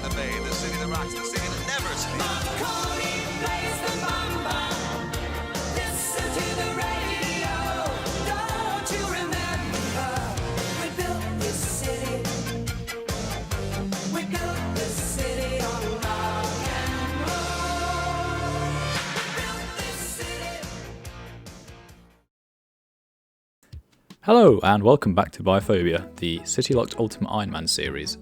the bay, the city that rocks, the city that never sleeps. Macaulay plays the mamba. Listen to the radio. Don't you remember? We built this city. We built this city on rock and roll. We built this city. Hello and welcome back to Biophobia, the City Locked Ultimate Iron Man series.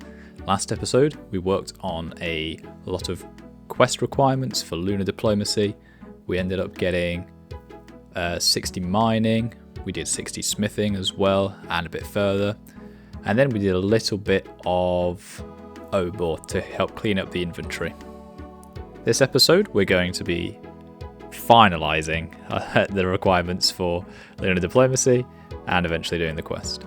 Last episode we worked on a lot of quest requirements for Lunar Diplomacy. We ended up getting 60 mining, we did 60 smithing as well and a bit further. And then we did a little bit of Obor to help clean up the inventory. This episode we're going to be finalising the requirements for Lunar Diplomacy and eventually doing the quest.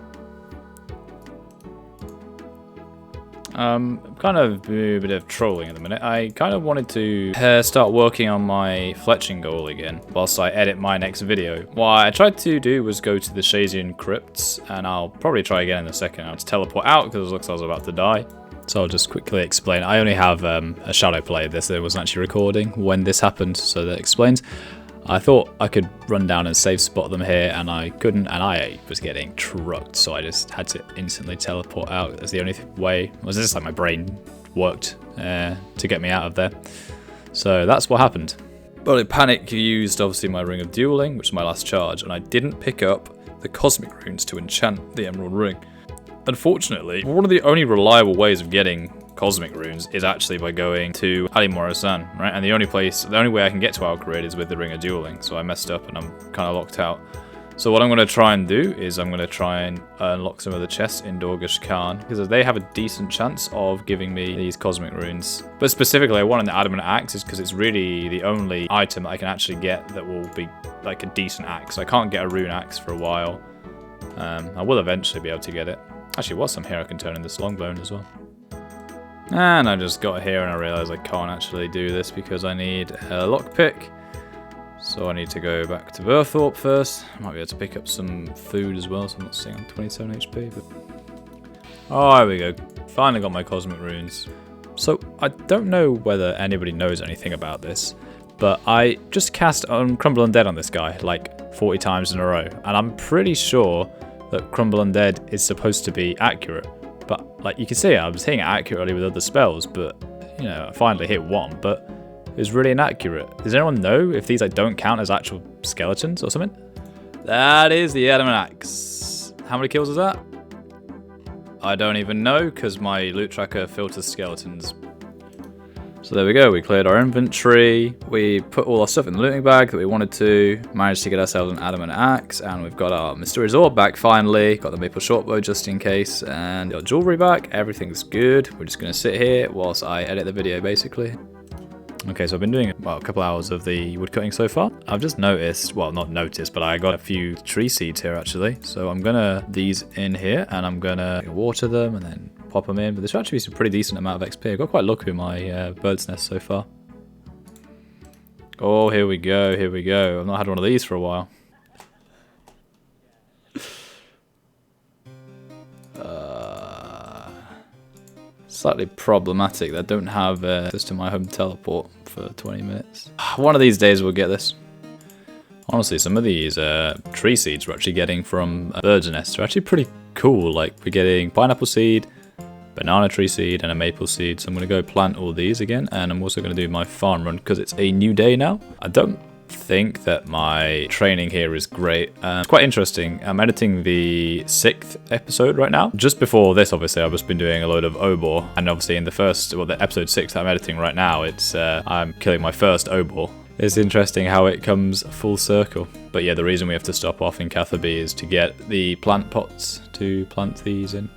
Kind of a bit of trolling at the minute. I kind of wanted to start working on my fletching goal again whilst I edit my next video. What I tried to do was go to the Shazian crypts, and I'll probably try again in a second. I'll just teleport out because it looks like I was about to die. So I'll just quickly explain. I only have a shadow play of this. It wasn't actually recording when this happened, so that explains. I thought I could run down and save spot them here, and I couldn't, and I was getting trucked, so I just had to instantly teleport out. That's the only way. It was just like my brain worked to get me out of there. So that's what happened. But I panic used obviously my Ring of Dueling, which is my last charge, and I didn't pick up the Cosmic Runes to enchant the Emerald Ring. Unfortunately, one of the only reliable ways of getting Cosmic Runes is actually by going to Ali Morasan, right? And the only way I can get to Alcarid is with the Ring of Dueling, so I messed up and I'm kind of locked out. So what I'm going to try and do is I'm going to try and unlock some of the chests in Dorgesh Khan, because they have a decent chance of giving me these Cosmic Runes. But specifically I want an Adamant Axe because it's really the only item that I can actually get that will be like a decent axe. I can't get a Rune Axe for a while. I will eventually be able to get it. Actually, whilst I'm here I can turn in this Longbone as well. And I just got here and I realised I can't actually do this because I need a lockpick. So I need to go back to Berthorpe first. I might be able to pick up some food as well, so I'm not sitting on 27 HP. But... oh, there we go. Finally got my Cosmic Runes. So I don't know whether anybody knows anything about this, but I just cast Crumble Undead on this guy like 40 times in a row. And I'm pretty sure that Crumble Undead is supposed to be accurate. But like you can see, I was hitting it accurately with other spells, but you know, I finally hit one, but it was really inaccurate. Does anyone know if these like don't count as actual skeletons or something? That is the Adamant Axe. How many kills is that? I don't even know because my loot tracker filters skeletons. So there we go, we cleared our inventory, we put all our stuff in the looting bag that we wanted to, managed to get ourselves an Adamant Axe, and we've got our Mysterious Orb back finally, got the Maple Shortbow just in case, and our jewellery back, everything's good. We're just going to sit here whilst I edit the video basically. Okay, so I've been doing well, a couple hours of the woodcutting so far. I've just noticed, well not noticed, but I got a few tree seeds here actually, so I'm going to these in here, and I'm going to water them and then pop them in, but this actually be some pretty decent amount of XP. I got quite lucky with my bird's nest so far. Oh, here we go, here we go. I've not had one of these for a while. Slightly problematic that I don't have access to my home teleport for 20 minutes. One of these days we'll get this. Honestly, some of these tree seeds we're actually getting from bird's nests are actually pretty cool. Like we're getting pineapple seed, banana tree seed, and a maple seed. So I'm going to go plant all these again, and I'm also going to do my farm run because it's a new day now. I don't think that my training here is great. It's quite interesting. I'm editing the 6th episode right now. Just before this, obviously, I've just been doing a load of Obor, and obviously in the first, well, the episode 6 that I'm editing right now, it's I'm killing my first Obor. It's interesting how it comes full circle. But yeah, the reason we have to stop off in Catherby is to get the plant pots to plant these in.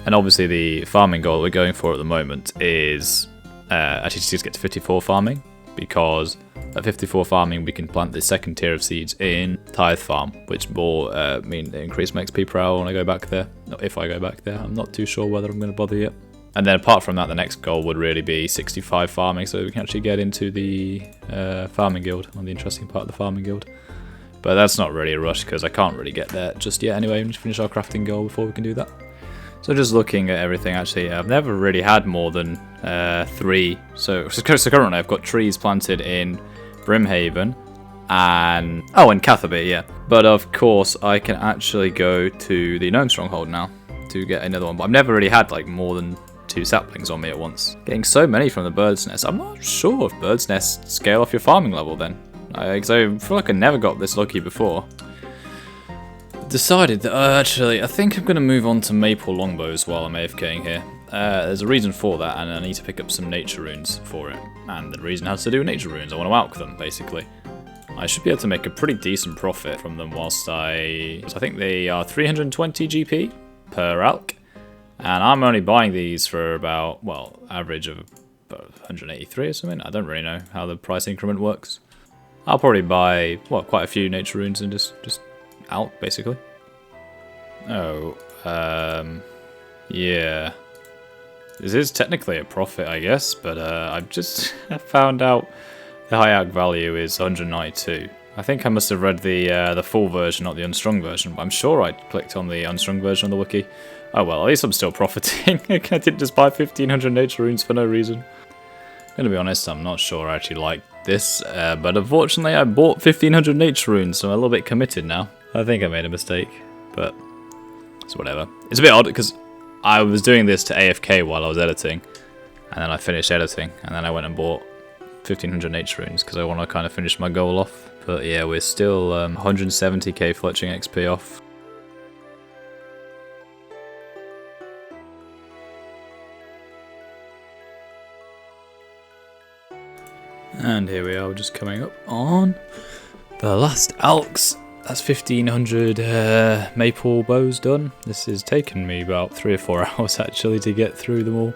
And obviously the farming goal we're going for at the moment is actually just get to 54 farming, because at 54 farming we can plant the second tier of seeds in Tithe Farm, which will mean increase my XP per hour when I go back there. Not if I go back there, I'm not too sure whether I'm going to bother yet. And then apart from that, the next goal would really be 65 farming, so we can actually get into the farming guild, on the interesting part of the farming guild. But that's not really a rush because I can't really get there just yet anyway. We need to finish our crafting goal before we can do that. So just looking at everything, actually, I've never really had more than 3. So currently I've got trees planted in Brimhaven and... oh, and Catherby, yeah. But of course, I can actually go to the Gnome Stronghold now to get another one. But I've never really had like more than 2 saplings on me at once. Getting so many from the bird's nest. I'm not sure if bird's nests scale off your farming level then. Because I feel like I never got this lucky before. Decided that actually I think I'm going to move on to maple longbows while I'm AFKing here. There's a reason for that, and I need to pick up some nature runes for it. And the reason has to do with nature runes. I want to alch them, basically. I should be able to make a pretty decent profit from them whilst I think they are 320 GP per alch. And I'm only buying these for about, well, average of about 183 or something. I don't really know how the price increment works. I'll probably buy, well, quite a few nature runes and just out, basically. Oh, yeah. This is technically a profit, I guess, but I've just found out the high alch value is 192. I think I must have read the full version, not the unstrung version, but I'm sure I clicked on the unstrung version of the wiki. Oh well, at least I'm still profiting. I didn't just buy 1500 nature runes for no reason. Gonna be honest, I'm not sure I actually like this, but unfortunately I bought 1500 nature runes, so I'm a little bit committed now. I think I made a mistake, but it's whatever. It's a bit odd because I was doing this to AFK while I was editing, and then I finished editing, and then I went and bought 1500 nature runes because I want to kind of finish my goal off. But yeah, we're still 170k fletching XP off. And here we are, we're just coming up on the last alchs. That's 1500 maple bows done. This has taken me about 3 or 4 hours actually to get through them all.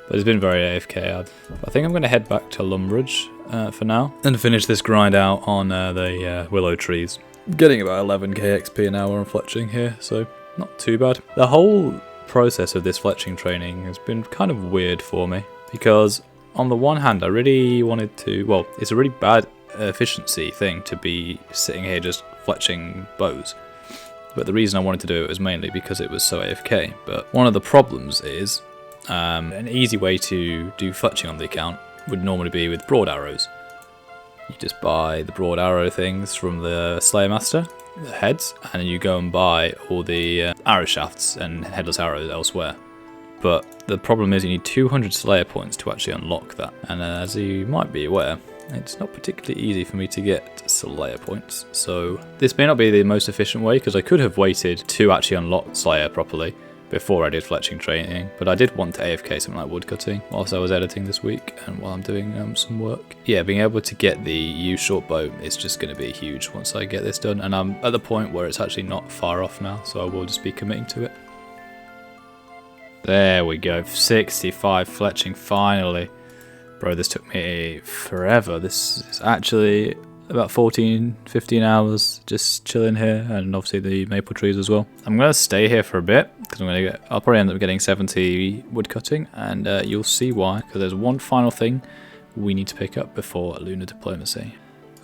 But it's been very AFK. I think I'm going to head back to Lumbridge for now and finish this grind out on the willow trees. Getting about 11k XP an hour on fletching here, so not too bad. The whole process of this fletching training has been kind of weird for me because on the one hand I really wanted to, well, it's a really bad efficiency thing to be sitting here just fletching bows. But the reason I wanted to do it was mainly because it was so AFK. But one of the problems is an easy way to do fletching on the account would normally be with broad arrows. You just buy the broad arrow things from the Slayer Master, the heads, and then you go and buy all the arrow shafts and headless arrows elsewhere. But the problem is you need 200 Slayer points to actually unlock that. And as you might be aware, it's not particularly easy for me to get Slayer points. So this may not be the most efficient way because I could have waited to actually unlock Slayer properly before I did fletching training, but I did want to AFK something like woodcutting whilst I was editing this week and while I'm doing some work. Yeah, being able to get the U short bow is just going to be huge once I get this done, and I'm at the point where it's actually not far off now, so I will just be committing to it. There we go, 65 fletching finally. Bro, this took me forever. This is actually about 14-15 hours just chilling here, and obviously the maple trees as well. I'm gonna stay here for a bit because I'll probably end up getting 70 woodcutting, and you'll see why, because there's one final thing we need to pick up before Lunar Diplomacy.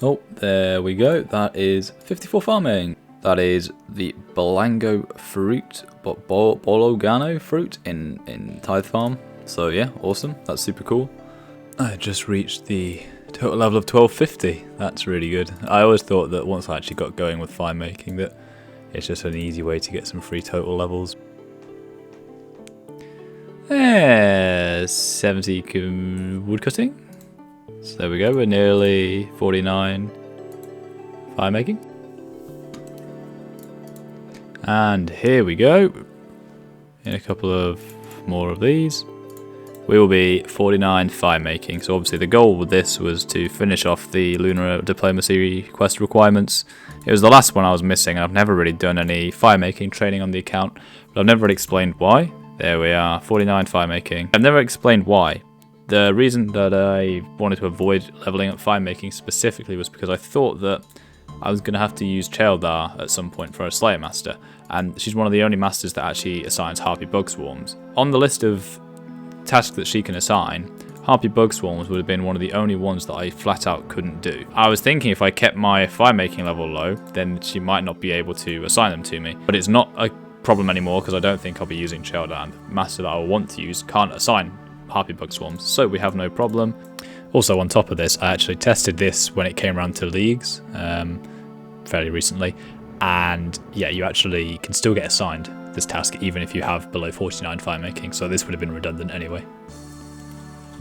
Oh, there we go. That is 54 farming. That is the Bolango fruit, Bologano fruit in Tithe Farm. So yeah, awesome. That's super cool. I just reached the total level of 1250. That's really good. I always thought that once I actually got going with fire making that it's just an easy way to get some free total levels. 70 woodcutting. So there we go, we're nearly 49 fire making. And here we go. In a couple of more of these, we will be 49 fire making. So obviously the goal with this was to finish off the Lunar Diplomacy quest requirements. It was the last one I was missing. I've never really done any fire making training on the account, but I've never really explained why. There we are, 49 fire making. I've never explained why. The reason that I wanted to avoid leveling up fire making specifically was because I thought that I was going to have to use Cheldar at some point for a Slayer Master, and she's one of the only masters that actually assigns Harpy Bug Swarms. On the list of tasks that she can assign, Harpy Bug Swarms would have been one of the only ones that I flat out couldn't do. I was thinking if I kept my fire making level low, then she might not be able to assign them to me, but it's not a problem anymore because I don't think I'll be using Shelter, and the master that I want to use can't assign Harpy Bug Swarms, so we have no problem. Also, on top of this, I actually tested this when it came around to leagues fairly recently, and yeah, you actually can still get assigned this task even if you have below 49 fire making, so this would have been redundant anyway.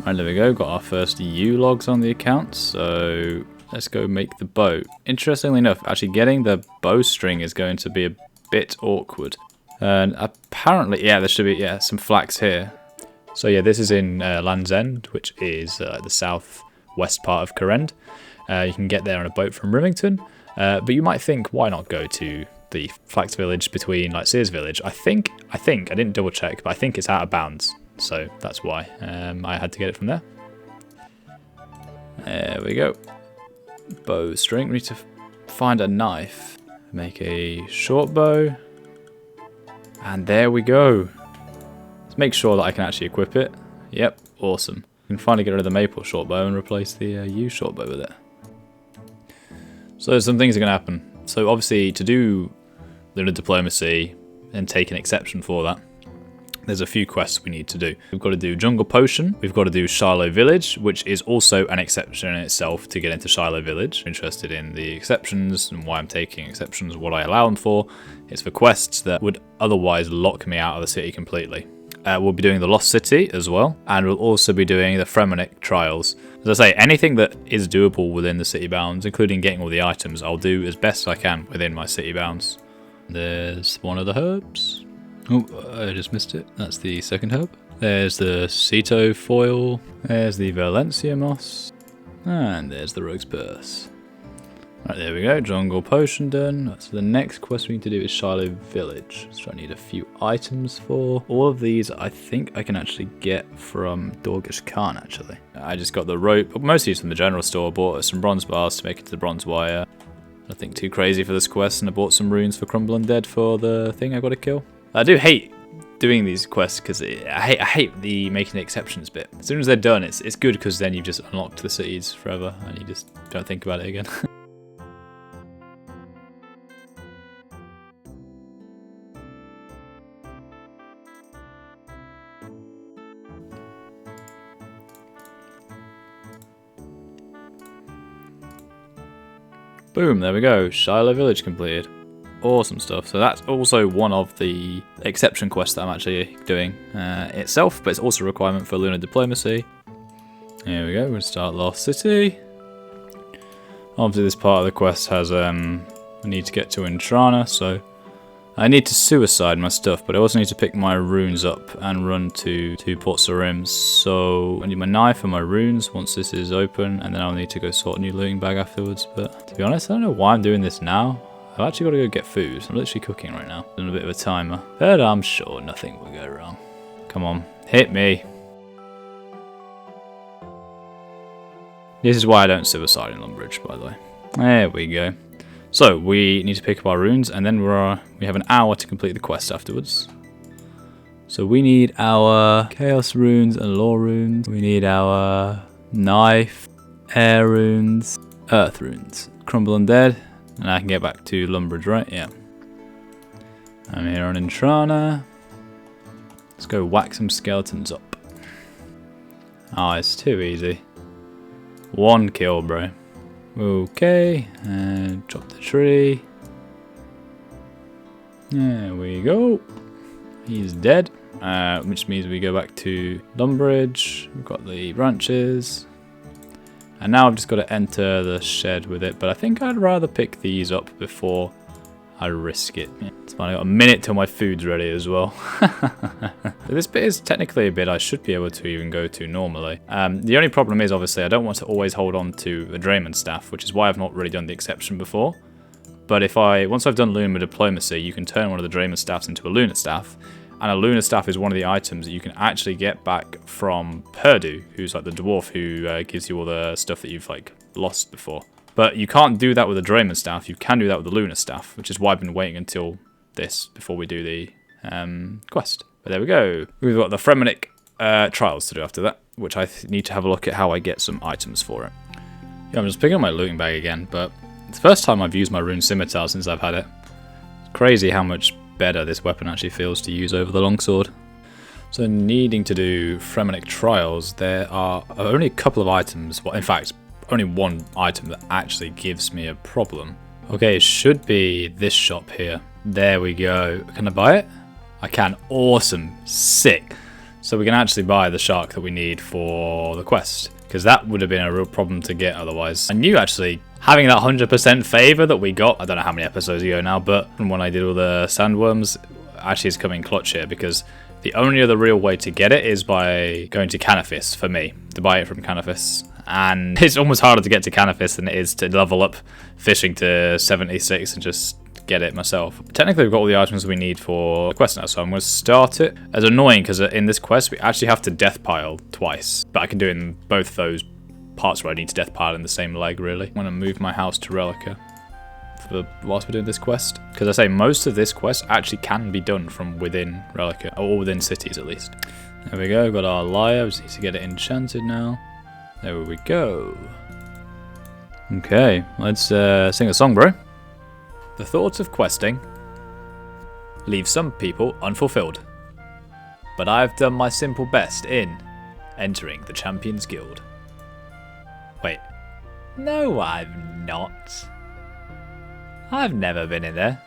Right, there we go, got our first U logs on the account, so let's go make the bow. Interestingly enough, actually getting the bowstring is going to be a bit awkward. And apparently, yeah, there should be some flax here. So yeah, this is in Land's End, which is the southwest part of Corrend. You can get there on a boat from Rivington, but you might think, why not go to the flax village between like Sears Village? I think I didn't double check, but I think it's out of bounds, so that's why I had to get it from there. There we go. Bowstring. We need to find a knife. Make a short bow. And there we go. Let's make sure that I can actually equip it. Yep, awesome. We can finally get rid of the maple short bow and replace the yew short bow with it. So some things are going to happen. So obviously to do Lunar Diplomacy and take an exception for that, there's a few quests we need to do. We've got to do Jungle Potion, we've got to do Shiloh Village, which is also an exception in itself to get into Shiloh Village. Interested in the exceptions and why I'm taking exceptions, what I allow them for. It's for quests that would otherwise lock me out of the city completely. We'll be doing the Lost City as well, and we'll also be doing the Fremonic Trials. As I say, anything that is doable within the city bounds, including getting all the items, I'll do as best I can within my city bounds. There's one of the herbs. Oh, I just missed it. That's the second herb. There's the Ceto foil. There's the Valencia moss. And there's the Rogue's Purse. Right, there we go. Jungle Potion done. So the next quest we need to do is Shiloh Village. So I need a few items for. All of these I think I can actually get from Dorgish Khan, actually. I just got the rope, mostly from the general store. Bought some bronze bars to make it to the bronze wire. Nothing too crazy for this quest, and I bought some runes for Crumble Undead for the thing I got to kill. I do hate doing these quests because I hate the making the exceptions bit. As soon as they're done, it's good because then you've just unlocked the cities forever and you just don't think about it again. Boom, there we go. Shiloh Village completed. Awesome stuff. So that's also one of the exception quests that I'm actually doing itself, but it's also a requirement for Lunar Diplomacy. Here we go, we're going to start Lost City. Obviously this part of the quest has, I need to get to Intrana, so I need to suicide my stuff, but I also need to pick my runes up and run to Port Sarim. So I need my knife and my runes once this is open, and then I'll need to go sort a new looting bag afterwards. But to be honest, I don't know why I'm doing this now. I've actually got to go get food. I'm literally cooking right now. Doing a bit of a timer. But I'm sure nothing will go wrong. Come on, hit me. This is why I don't suicide in Lumbridge, by the way. There we go. So, we need to pick up our runes, and then we have an hour to complete the quest afterwards. So we need our Chaos runes and Law runes. We need our Knife, Air runes, Earth runes, Crumble Undead. And I can get back to Lumbridge, right? Yeah. I'm here on Intrana. Let's go whack some skeletons up. Oh, it's too easy. One kill, bro. Okay, and chop the tree. There we go. He's dead, which means we go back to Lumbridge. We've got the branches. And now I've just got to enter the shed with it, but I think I'd rather pick these up before I risk it. Yeah, it's fine, I've got a minute till my food's ready as well. This bit is technically a bit I should be able to even go to normally. The only problem is, obviously, I don't want to always hold on to a Drayman staff, which is why I've not really done the exception before. But once I've done Lunar Diplomacy, you can turn one of the Drayman staffs into a Lunar staff. And a Lunar staff is one of the items that you can actually get back from Perdu, who's like the dwarf who gives you all the stuff that you've like lost before. But you can't do that with a Drayman staff. You can do that with the Lunar staff, which is why I've been waiting until this before we do the quest. But there we go. We've got the Fremonic trials to do after that, which I need to have a look at how I get some items for it. Yeah, I'm just picking up my looting bag again, but it's the first time I've used my rune scimitar since I've had it. It's crazy how much better this weapon actually feels to use over the longsword. So needing to do Fremennik trials, there are only a couple of items, well in fact only one item that actually gives me a problem. Okay, it should be this shop here. There we go. Can I buy it? I can. Awesome. Sick. So we can actually buy the shark that we need for the quest, because that would have been a real problem to get otherwise. I knew actually having that 100% favor that we got, I don't know how many episodes ago now, but when I did all the sandworms, actually is coming clutch here, because the only other real way to get it is by going to Canifis for me, to buy it from Canifis. And it's almost harder to get to Canifis than it is to level up fishing to 76 and just get it myself. Technically, we've got all the items we need for the quest now, so I'm going to start it. It's annoying because in this quest, we actually have to death pile twice, but I can do it in both those parts where I need to death pile in the same leg, really. I'm going to move my house to Relica whilst we're doing this quest, because I say most of this quest actually can be done from within Relica, or within cities at least. There we go, got our lyre, we just need to get it enchanted now. There we go. Okay, let's sing a song, bro. The thoughts of questing leave some people unfulfilled, but I've done my simple best in entering the Champions Guild. Wait, no I've not. I've never been in there.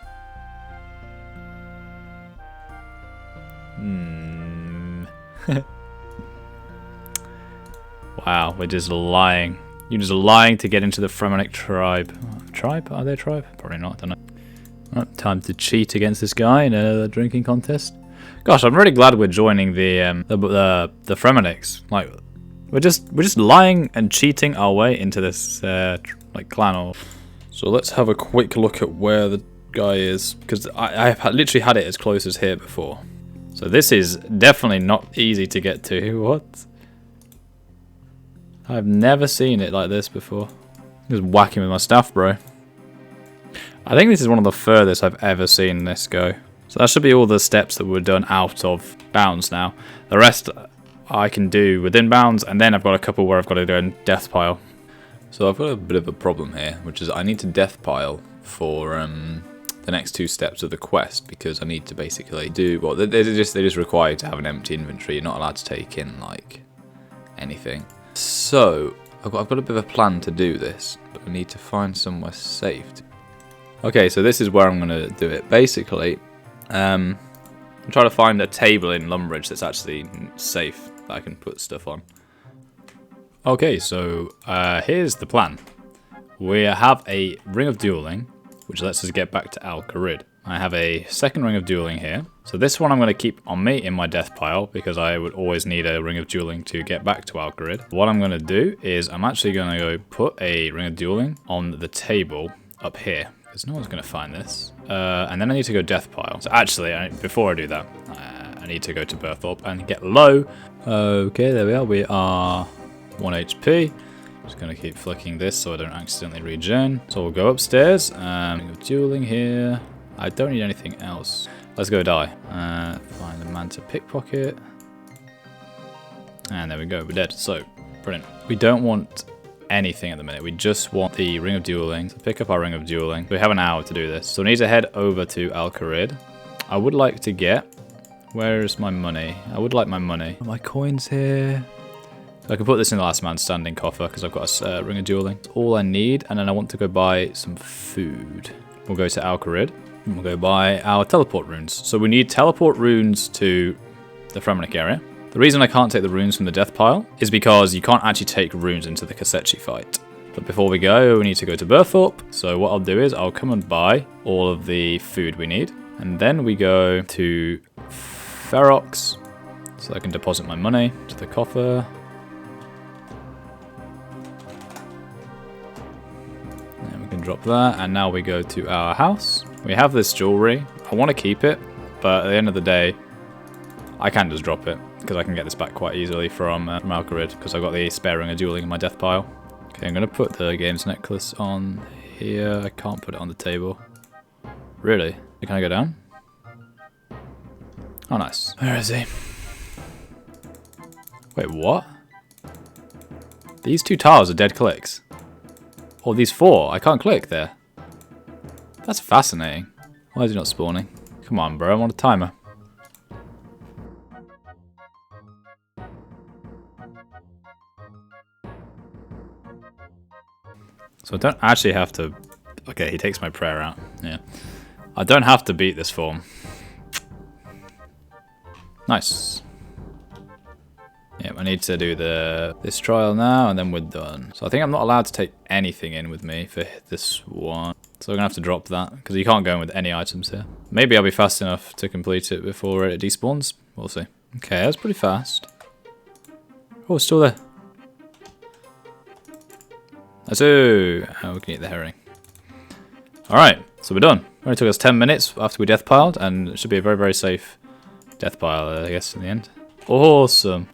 Wow, we're just lying. You're just lying to get into the Fremennik tribe. Tribe? Are they a tribe? Probably not, I don't know. Well, time to cheat against this guy in a drinking contest. Gosh, I'm really glad we're joining the Fremenniks. Like, we're just lying and cheating our way into this like clan. Or so let's have a quick look at where the guy is, because I've literally had it as close as here before. So this is definitely not easy to get to. What? I've never seen it like this before. Just whacking with my staff, bro. I think this is one of the furthest I've ever seen this go. So that should be all the steps that were done out of bounds now. The rest I can do within bounds, and then I've got a couple where I've got to do a death pile. So I've got a bit of a problem here, which is I need to death pile for the next two steps of the quest, because I need to basically do, well, they're just required to have an empty inventory. You're not allowed to take in like anything. So I've got a bit of a plan to do this, but I need to find somewhere safe. Okay, so this is where I'm going to do it. Basically, I'm trying to find a table in Lumbridge that's actually safe that I can put stuff on. Okay, so here's the plan. We have a Ring of Dueling, which lets us get back to Al Kharid. I have a second Ring of Dueling here. So this one I'm going to keep on me in my death pile, because I would always need a Ring of Dueling to get back to Al Kharid. What I'm going to do is I'm actually going to go put a Ring of Dueling on the table up here, because no one's going to find this. And then I need to go death pile. So actually, before I do that, I need to go to Berthorpe and get low. Okay, there we are. We are 1 HP. Just going to keep flicking this so I don't accidentally regen. So we'll go upstairs. Ring of Dueling here. I don't need anything else. Let's go die. Find the Manta pickpocket. And there we go, we're dead. So, brilliant. We don't want anything at the minute. We just want the Ring of Dueling. So pick up our Ring of Dueling. We have an hour to do this. So we need to head over to Al Kharid. I would like to get... Where is my money? I would like my money. Are my coins here? So I can put this in the last man standing coffer, because I've got a Ring of Dueling. It's all I need. And then I want to go buy some food. We'll go to Al Kharid. We'll go buy our teleport runes. So we need teleport runes to the Fremennik area. The reason I can't take the runes from the death pile is because you can't actually take runes into the Kassechi fight. But before we go, we need to go to Berthorpe. So what I'll do is I'll come and buy all of the food we need. And then we go to Ferox, so I can deposit my money to the coffer. And we can drop that. And now we go to our house. We have this jewelry. I want to keep it, but at the end of the day, I can just drop it, because I can get this back quite easily from Al Kharid, because I've got the spare Ring of Dueling in my death pile. Okay, I'm going to put the games necklace on here. I can't put it on the table. Really? Can I go down? Oh, nice. Where is he? Wait, what? These two tiles are dead clicks. Or these four. I can't click there. That's fascinating. Why is he not spawning? Come on, bro, I want a timer. So I don't actually have to... Okay, he takes my prayer out. Yeah. I don't have to beat this form. Nice. Yeah, I need to do this trial now, and then we're done. So I think I'm not allowed to take anything in with me for this one. So I'm going to have to drop that, because you can't go in with any items here. Maybe I'll be fast enough to complete it before it despawns. We'll see. Okay, that's pretty fast. Oh, it's still there. So, we can eat the herring. Alright, so we're done. It only took us 10 minutes after we death piled, and it should be a very, very safe death pile, I guess, in the end. Awesome.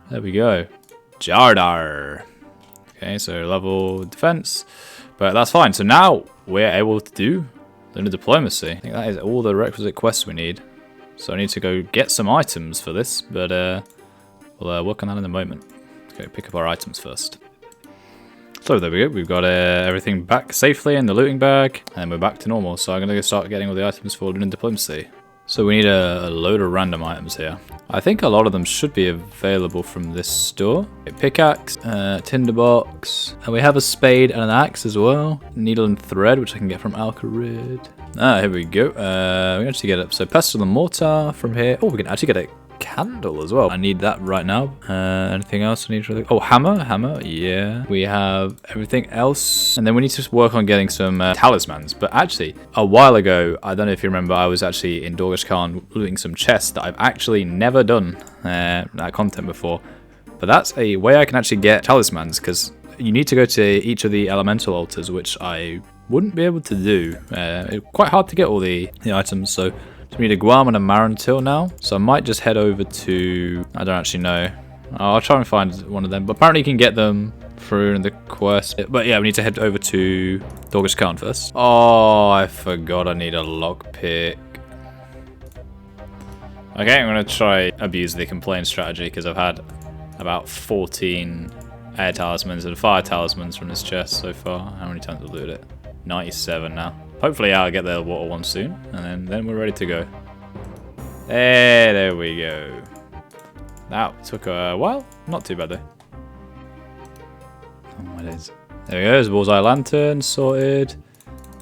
There we go. Jardar. Okay, so level defense. But that's fine. So now we're able to do Lunar Diplomacy. I think that is all the requisite quests we need. So I need to go get some items for this, but we'll work on that in a moment. Okay, pick up our items first. So there we go, we've got everything back safely in the looting bag, and we're back to normal. So I'm going to start getting all the items for Lunar Diplomacy. So we need a load of random items here. I think a lot of them should be available from this store. Okay, pickaxe, tinderbox, and we have a spade and an axe as well. Needle and thread, which I can get from Alcarid. Ah, here we go. We can actually get it. So pestle and mortar from here. Oh, we can actually get a candle as well. I need that right now. Anything else I need to... Oh, hammer, yeah. We have everything else. And then we need to work on getting some talismans. But actually, a while ago, I don't know if you remember, I was actually in Dorgesh Khan looting some chests that I've actually never done that content before. But that's a way I can actually get talismans, because you need to go to each of the elemental altars, which I wouldn't be able to do. It's quite hard to get all the items, so... we need a Guam and a Marantil now, so I might just head over to... I don't actually know. I'll try and find one of them, but apparently you can get them through the quest. But yeah, we need to head over to Dorgesh Khan first. Oh, I forgot I need a lockpick. Okay, I'm going to try abuse the complaint strategy, because I've had about 14 air talismans and fire talismans from this chest so far. How many times have I looted it? 97 now. Hopefully I'll get the water one soon, and then we're ready to go. There we go. That took a while. Not too bad though. Oh, what is? There we go, there's a bullseye lantern sorted.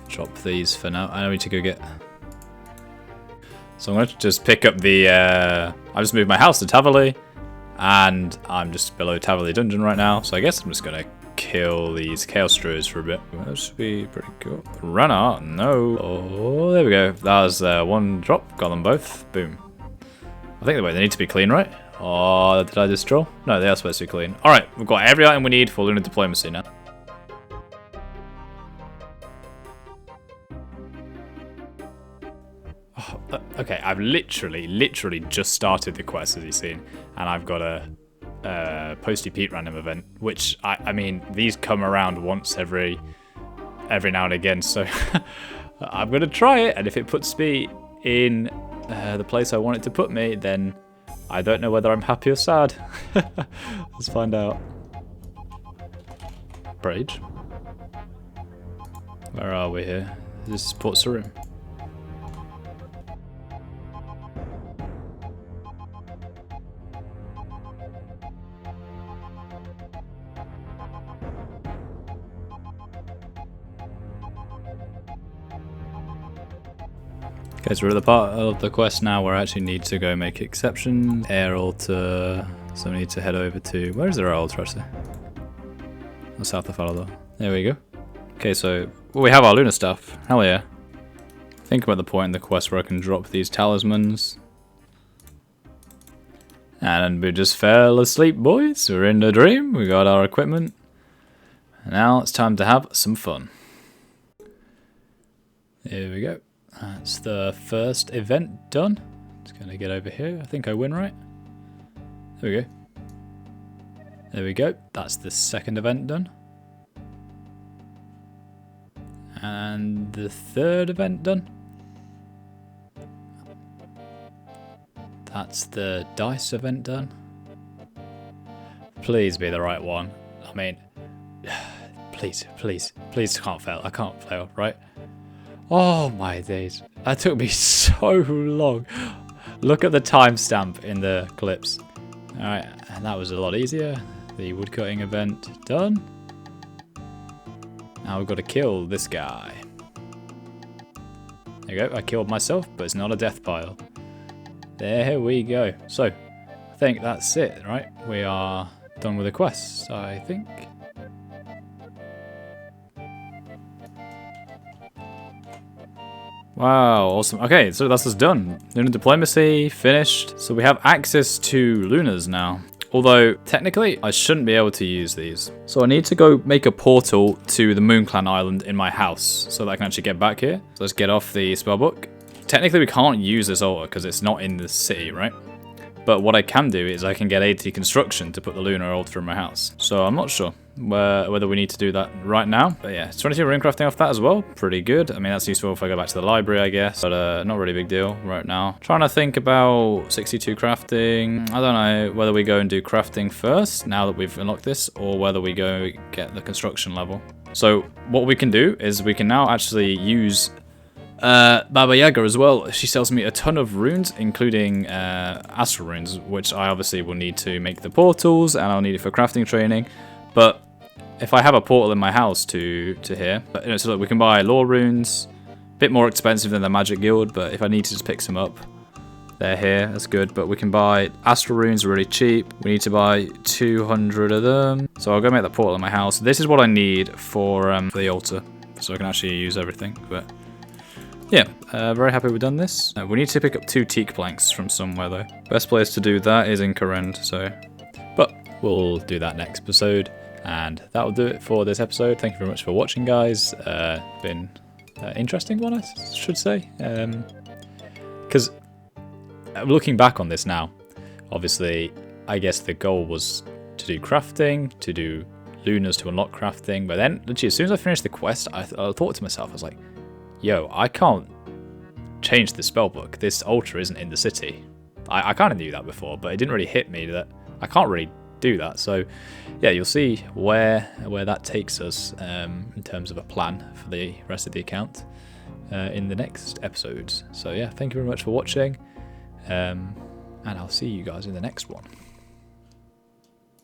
Drop these for now. I need to go get... So I'm going to just pick up the... I just moved my house to Tavali, and I'm just below Tavali Dungeon right now, so I guess I'm just going to kill these Chaos Druids for a bit. That should be pretty cool. Runner, no. Oh, there we go. That was one drop. Got them both. Boom. I think they need to be clean, right? Oh, did I just draw? No, they are supposed to be clean. Alright, we've got every item we need for Lunar Diplomacy now. Oh, okay, I've literally just started the quest, as you've seen, and I've got a Posty Pete random event, which I mean, these come around once every now and again, so I'm gonna try it, and if it puts me in the place I want it to put me, then I don't know whether I'm happy or sad. Let's find out. Brage, where are we here? This is Port Sarim. Okay, so we're at the part of the quest now where I actually need to go make exception. Air altar. So we need to head over to... Where is their altar actually? Oh, south of Falador. There we go. Okay, so we have our lunar stuff. Hell yeah. I think I'm at the point in the quest where I can drop these talismans. And we just fell asleep, boys. We're in the dream. We got our equipment. And now it's time to have some fun. Here we go. That's the first event done. Just gonna get over here. I think I win, right? There we go. There we go. That's the second event done. And the third event done. That's the dice event done. Please be the right one. I mean, please can't fail. I can't fail, right? Oh my days. That took me so long. Look at the timestamp in the clips. Alright, and that was a lot easier. The woodcutting event done. Now we've got to kill this guy. There you go, I killed myself, but it's not a death pile. There we go. So, I think that's it, right? We are done with the quests, I think. Wow, awesome. Okay, so that's us done. Lunar Diplomacy, finished. So we have access to Lunars now. Although, technically, I shouldn't be able to use these. So I need to go make a portal to the Moon Clan Island in my house so that I can actually get back here. So let's get off the spellbook. Technically, we can't use this altar because it's not in the city, right? But what I can do is I can get AT construction to put the lunar altar in my house. So I'm not sure whether we need to do that right now. But yeah, 22 rune crafting off that as well. Pretty good. I mean, that's useful if I go back to the library, I guess. But not really a big deal right now. Trying to think about 62 crafting. I don't know whether we go and do crafting first now that we've unlocked this, or whether we go get the construction level. So what we can do is we can now actually use Baba Yaga as well. She sells me a ton of runes, including astral runes, which I obviously will need to make the portals, and I'll need it for crafting training. But if I have a portal in my house to here, so look, we can buy lore runes, a bit more expensive than the Magic Guild, but if I need to just pick some up, they're here, that's good. But we can buy astral runes really cheap. We need to buy 200 of them. So I'll go make that portal in my house. This is what I need for the altar, so I can actually use everything. But yeah, very happy we've done this. We need to pick up 2 teak planks from somewhere though. Best place to do that is in Korend, so. But we'll do that next episode. And that will do it for this episode. Thank you very much for watching, guys. Been an interesting one, I should say. Because looking back on this now, obviously, I guess the goal was to do crafting, to do lunars to unlock crafting. But then, literally, as soon as I finished the quest, I thought to myself, I was like, yo, I can't change the spellbook. This altar isn't in the city. I kind of knew that before, but it didn't really hit me that I can't really do that. So yeah, you'll see where that takes us in terms of a plan for the rest of the account in the next episodes. So yeah, thank you very much for watching, and I'll see you guys in the next one.